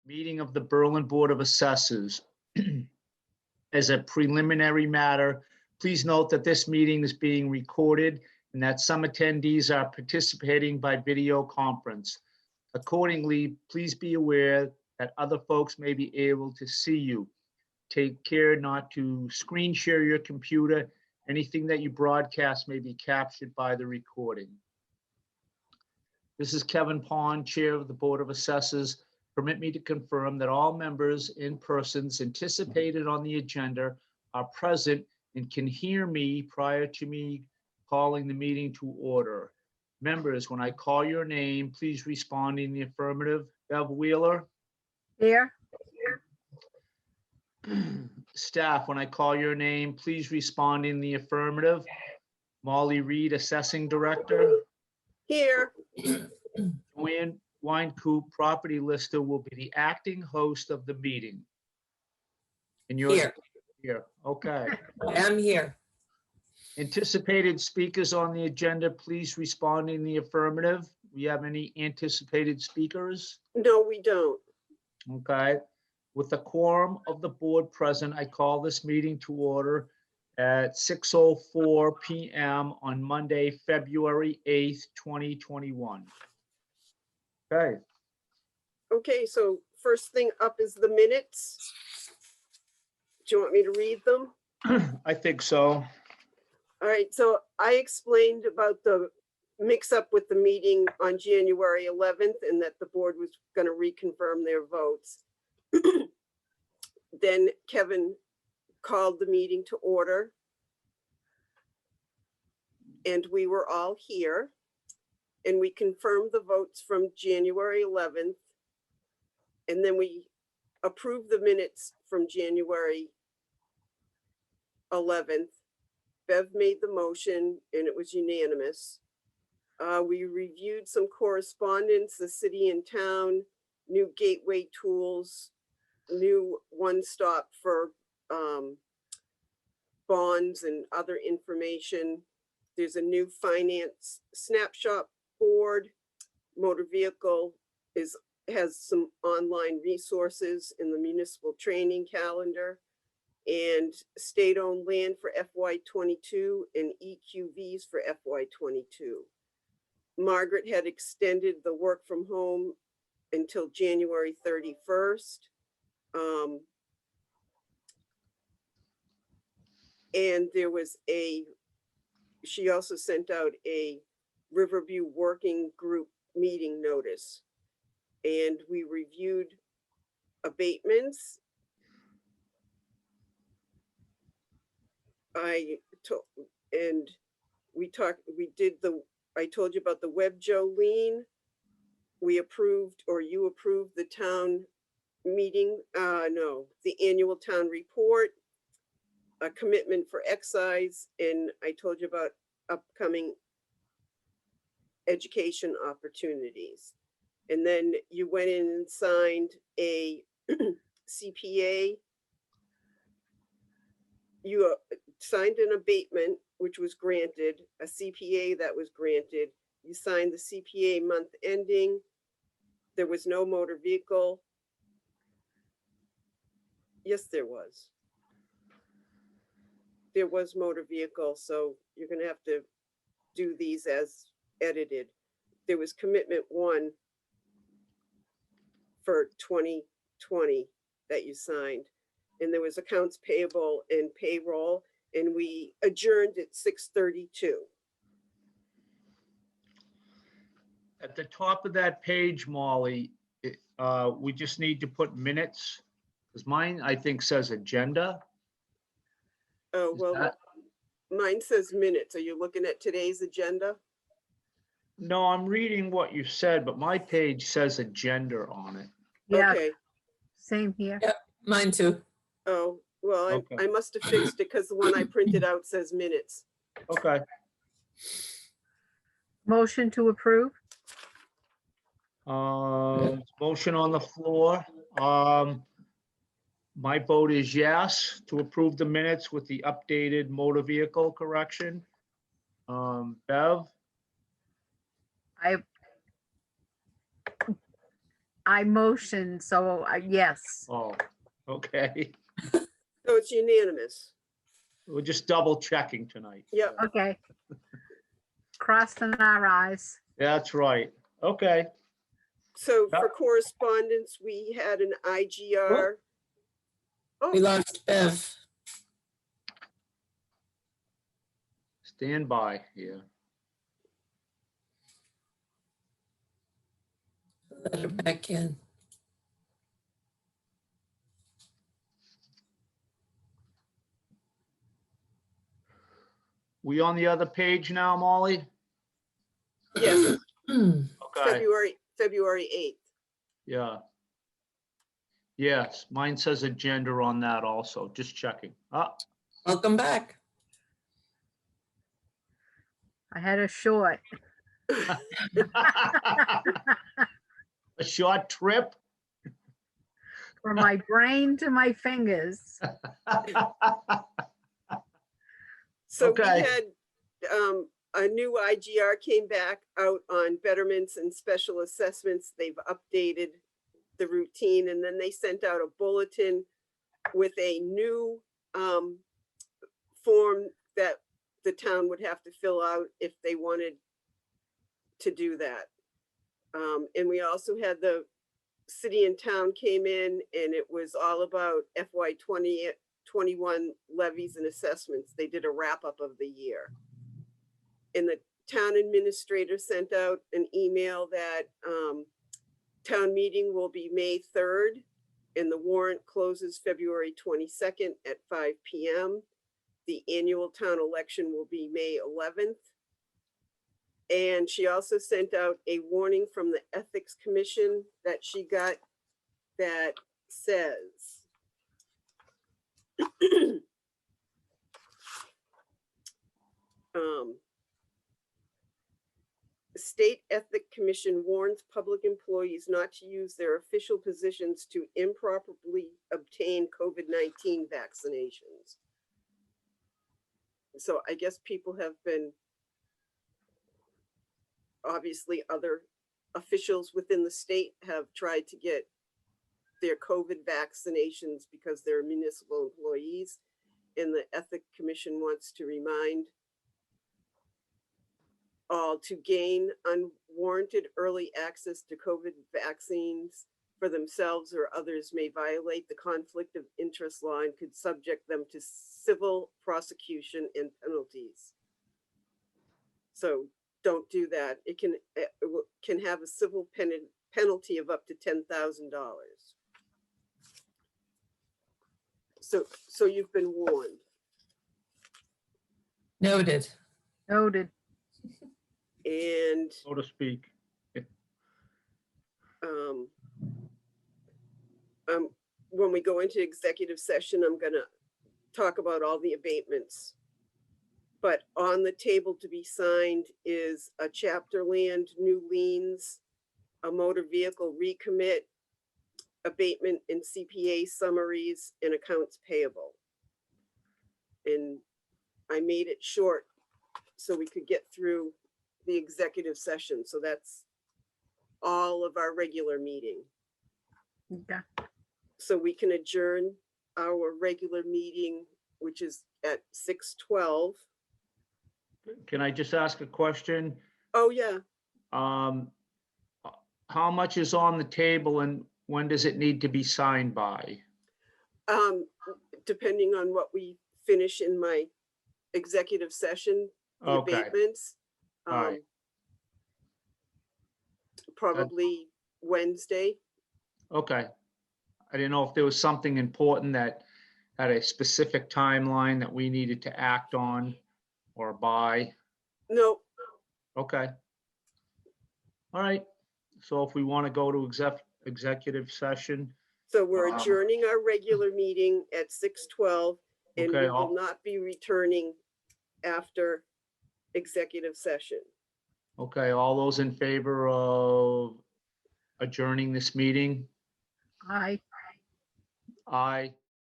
meeting of the Berlin Board of Assessors. As a preliminary matter, please note that this meeting is being recorded and that some attendees are participating by video conference. Accordingly, please be aware that other folks may be able to see you. Take care not to screen share your computer. Anything that you broadcast may be captured by the recording. This is Kevin Pond, Chair of the Board of Assessors. Permit me to confirm that all members in persons anticipated on the agenda are present and can hear me prior to me calling the meeting to order. Members, when I call your name, please respond in the affirmative. Bev Wheeler? Here. Staff, when I call your name, please respond in the affirmative. Molly Reed, Assessing Director. Here. Joanne Winecoop, Property Lister, will be the acting host of the meeting. And you're here. Okay. I'm here. Anticipated speakers on the agenda, please respond in the affirmative. We have any anticipated speakers? No, we don't. Okay. With the quorum of the board present, I call this meeting to order at 6:04 p.m. on Monday, February 8th, 2021. Okay. Okay, so first thing up is the minutes. Do you want me to read them? I think so. All right, so I explained about the mix-up with the meeting on January 11th and that the board was going to reconfirm their votes. Then Kevin called the meeting to order. And we were all here. And we confirmed the votes from January 11th. And then we approved the minutes from January 11th. Bev made the motion and it was unanimous. We reviewed some correspondence, the city and town, new gateway tools, new one-stop for bonds and other information. There's a new finance snapshot board. Motor vehicle has some online resources in the municipal training calendar, and state-owned land for FY22 and EQVs for FY22. Margaret had extended the work from home until January 31st. And there was she also sent out a Riverview Working Group meeting notice. And we reviewed abatements. I told you about the WebJo lien. We approved, or you approved, the town meeting, the annual town report, a commitment for excise, and I told you about upcoming education opportunities. And then you went in and signed a CPA. You signed an abatement, which was granted, a CPA that was granted. You signed the CPA month ending. There was no motor vehicle. Yes, there was. There was motor vehicle, so you're gonna have to do these as edited. There was commitment 1 for 2020 that you signed. And there was accounts payable and payroll, and we adjourned at 6:32. At the top of that page, Molly, we just need to put minutes, because mine, I think, says agenda. Oh, Is well, that- mine says minutes. Are you looking at today's agenda? No, I'm reading what you said, but my page says agenda on it. Yeah, Okay. same here. Mine too. Oh, well, Okay. I must have fixed it because the one I printed out says minutes. Okay. Motion to approve. Motion on the floor. My vote is yes to approve the minutes with the updated motor vehicle correction. Bev? I motion, so yes. Oh, okay. So it's unanimous. We're just double checking tonight. Yep. Okay. Crossing our eyes. That's right. Okay. So for Yep. correspondence, we had an IGR. We Oh, lost Bev. Stand by here. Let her back in. We on the other page now, Molly? yes, Okay, February 8th. yeah. Yes, mine says agenda on that also, just checking. Ah, Welcome back. I had a short. a short trip? From my brain to my fingers. So we Okay. had, a new IGR came back out on betterments and special assessments. They've updated the routine, and then they sent out a bulletin with a new, form that the town would have to fill out if they wanted to do that. And we also had the city and town came in, and it was all about FY 2021 levies and assessments. They did a wrap up of the year. And the town administrator sent out an email that town meeting will be May 3rd, and the warrant closes February 22nd at 5 p.m. The annual town election will be May 11th. And she also sent out a warning from the Ethics Commission that she got that says, State Ethic Commission warns public employees not to use their official positions to improperly obtain COVID-19 vaccinations. So I guess people have been, obviously other officials within the state have tried to get their COVID vaccinations because they're municipal employees. And the Ethic Commission wants to remind all to gain unwarranted early access to COVID vaccines for themselves or others may violate the conflict of interest law and could subject them to civil prosecution and penalties. So don't do that. It can have a civil penalty of up to $10,000. So you've been warned. Noted. Noted. And So to speak. when we go into executive session, I'm gonna talk about all the abatements. But on the table to be signed is a chapter land, new liens, a motor vehicle recommit, abatement and CPA summaries, and accounts payable. And I made it short so we could get through the executive session. So that's all of our regular meeting. Yeah. So we can adjourn our regular meeting, which is at 6:12. Can I just ask a question? Oh, yeah. How much is on the table and when does it need to be signed by? Depending on what we finish in my executive session, the Okay, abatements. all right. Probably Wednesday. Okay. I didn't know if there was something important that had a specific timeline that we needed to act on or by. No, Okay. All right. So if we want to go to executive session, so we're Um, adjourning our regular meeting at 6:12, and Okay, we will not be returning after executive session. okay, all those in favor of adjourning this meeting? I Aye.